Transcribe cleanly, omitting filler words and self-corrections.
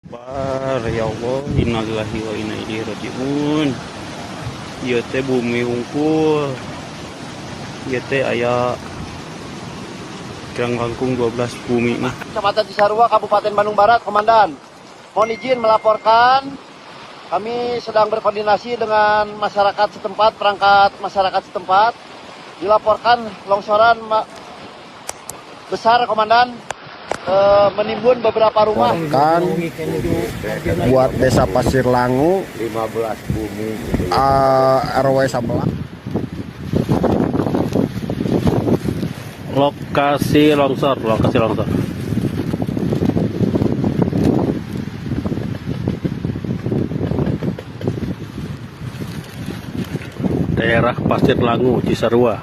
Bar ya Allah, innalillahi wa inna ilaihi rajiun. Ieu teh bumi hungkul. Ieu teh aya kirang langkung 12 bumi mah. Kecamatan Cisarua, Kabupaten Bandung Barat, Komandan. Mohon izin melaporkan, kami sedang berkoordinasi dengan masyarakat setempat, perangkat masyarakat setempat. Dilaporkan longsoran besar, Komandan, menimbun beberapa rumah. Kan buat desa Pasir Langu 15 bumi RW 11. Lokasi longsor. Daerah Pasir Langu, Cisarua.